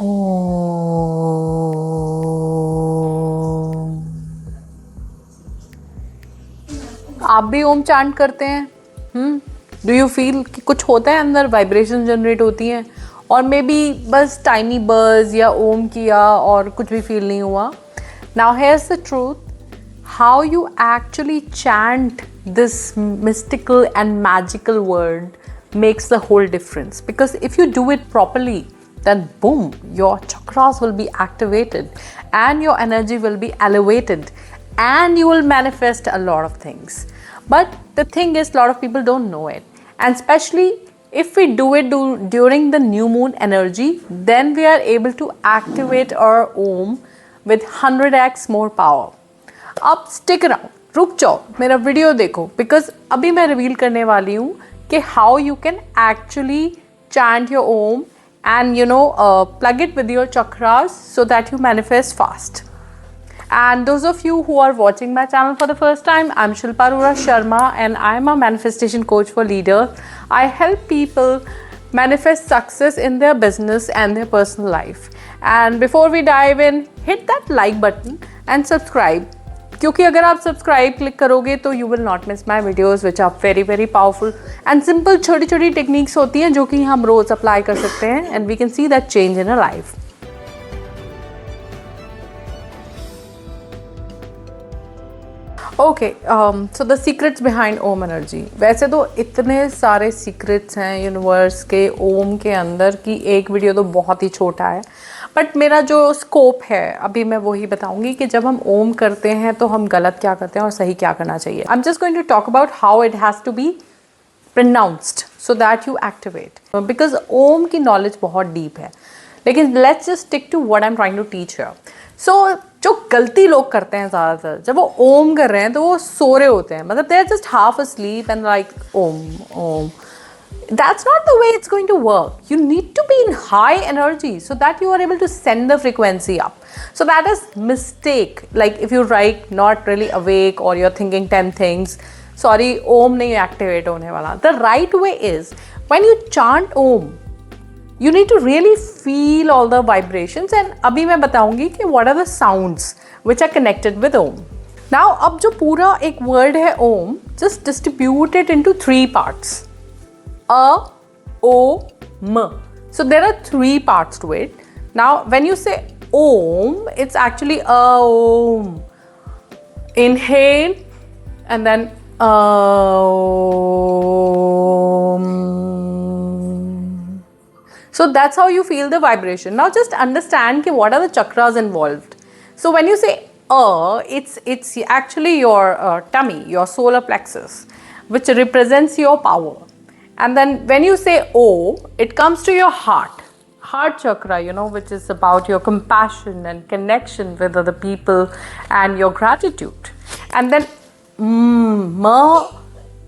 ओम। आप भी ओम चांट करते हैं? डू यू फील कि कुछ होता है अंदर, वाइब्रेशन जनरेट होती हैं, और मे बी बस टाइनी बज या ओम किया और कुछ भी फील नहीं हुआ? Now here's the truth, how you actually chant this mystical and magical word makes the whole difference. Because if you do it properly, then boom, your chakras will be activated and your energy will be elevated and you will manifest a lot of things. But the thing is, a lot of people don't know it, and especially if we do it during the new moon energy, then we are able to activate our om with 100x more power. अब stick around, रुक जाओ, मेरा video देखो, because अभी मैं reveal करने वाली हूँ कि how you can actually chant your ohm and plug it with your chakras so that you manifest fast. And those of you who are watching my channel for the first time, I'm Shilpa Arora Sharma and I'm a manifestation coach for leaders. I help people manifest success in their business and their personal life. And before we dive in, hit that like button and subscribe. क्योंकि अगर आप subscribe click करोगे तो you will not miss my videos which are very very powerful and simple. छोटी छोटी techniques होती हैं जो कि हम रोज़ अप्लाई कर सकते हैं and we can see that change in a life. Okay, so the secrets behind Om energy. वैसे तो इतने सारे सीक्रेट्स हैं यूनिवर्स के ओम के अंदर कि एक वीडियो तो बहुत ही छोटा है, बट मेरा जो स्कोप है अभी मैं वही बताऊंगी कि जब हम ओम करते हैं तो हम गलत क्या करते हैं और सही क्या करना चाहिए. I am just going to talk about how it has to be pronounced so that you activate, because Om की नॉलेज बहुत डीप है, लेकिन let's just stick to what I am trying to teach here. So जो गलती लोग करते हैं ज़्यादातर, जब वो ओम कर रहे हैं तो वो सो रहे होते हैं, मतलब they are just half asleep and like om. That's not the way it's going to work. You need to be in high energy so that you are able to send the frequency up. So that is mistake. Like if you write not really awake or you're thinking 10 things, sorry, om nahi activate hone wala. The right way is when you chant om, you need to really feel all the vibrations, and abhi main bataungi ki what are the sounds which are connected with om. Now ab jo pura ek word hai om, just distribute it into 3 parts. A, O, M. So there are 3 parts to it. Now when you say Om, it's actually Om. Inhale and then Om. So that's how you feel the vibration. Now just understand what are the chakras involved. So when you say it's actually your tummy, your solar plexus, which represents your power. And then when you say O, it comes to your heart chakra, which is about your compassion and connection with other people and your gratitude. And then Ma,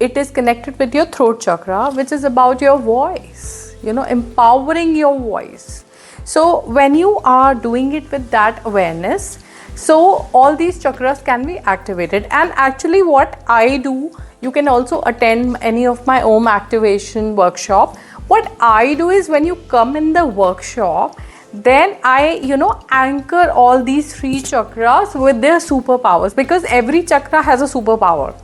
it is connected with your throat chakra, which is about your voice, empowering your voice. So when you are doing it with that awareness, so all these chakras can be activated. And actually what I do, you can also attend any of my Om activation workshop. What I do is when you come in the workshop, then I anchor all these 3 chakras with their superpowers, because every chakra has a superpower.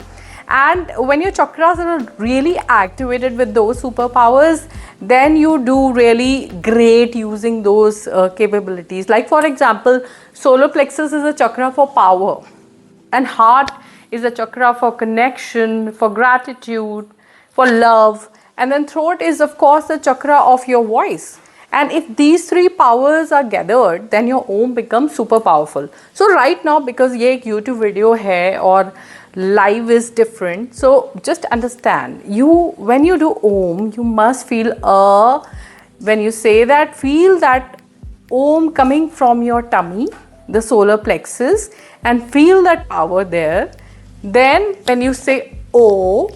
And when your chakras are really activated with those superpowers, then you do really great using those capabilities. Like for example, solar plexus is a chakra for power, and heart is a chakra for connection, for gratitude, for love, and then throat is of course the chakra of your voice. And if these 3 powers are gathered, then your om becomes super powerful. So right now, because ye ek YouTube video hai or live is different, so just understand, when you do om, you must feel when you say that, feel that om coming from your tummy, the solar plexus, and feel that power there. Then when you say O,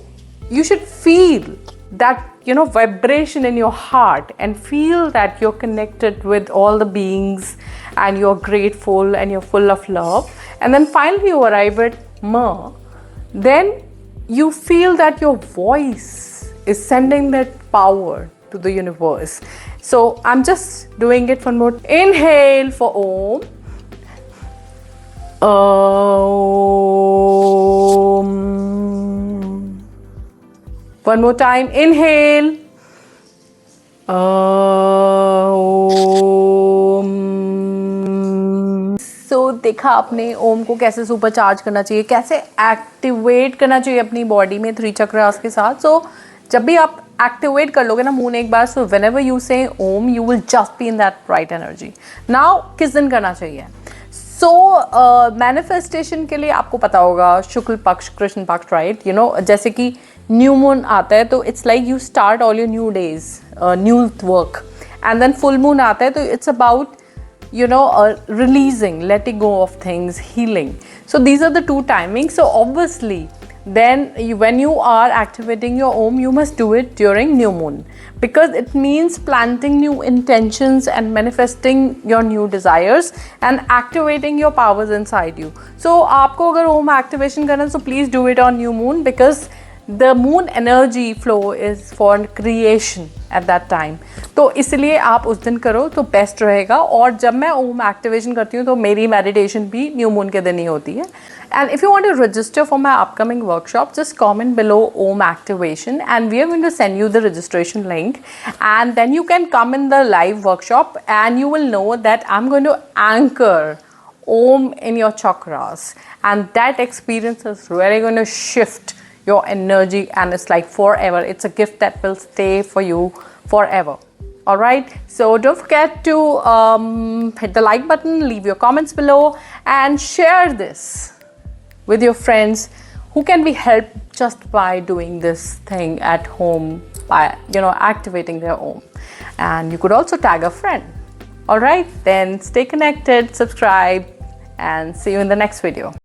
you should feel that vibration in your heart and feel that you're connected with all the beings and you're grateful and you're full of love. And then finally you arrive at Ma, then you feel that your voice is sending that power to the universe. So I'm just doing it one more. Inhale for Om. Om. One more time. Inhale. Om. So देखा आपने ओम को कैसे super charge करना चाहिए, कैसे activate करना चाहिए अपनी बॉडी में 3 चक्रास के साथ. सो जब भी आप एक्टिवेट कर लोगे ना मून एक बार, so whenever you say Om you will just be in that right energy. Now किस दिन करना चाहिए? सो मैनिफेस्टेशन के लिए आपको पता होगा शुक्ल पक्ष कृष्ण पक्ष, राइट? यू नो, जैसे कि न्यू मून आता है तो it's like you start all your new days, new work. And then full moon आता है तो it's about releasing, letting go of things, healing. So these are the 2 timings. So obviously then when you are activating your Om, you must do it during new moon, because it means planting new intentions and manifesting your new desires and activating your powers inside you. So aapko agar Om activation karna, so please do it on new moon, because the moon energy flow is for creation at that time. तो इसलिए आप उस दिन करो तो best रहेगा. और जब मैं ओम एक्टिवेशन करती हूँ तो मेरी मेडिटेशन भी न्यू मून के दिन ही होती है. And if you want to register for my upcoming workshop, just comment below Om activation and we are going to send you the registration link, and then you can come in the live workshop and you will know that I'm going to anchor Om in your chakras, and that experience is really going to shift your energy, and it's like forever. It's a gift that will stay for you forever. All right, so don't forget to hit the like button, leave your comments below, and share this with your friends who can be helped just by doing this thing at home, by activating their Om. And you could also tag a friend. All right, then stay connected, subscribe, and see you in the next video.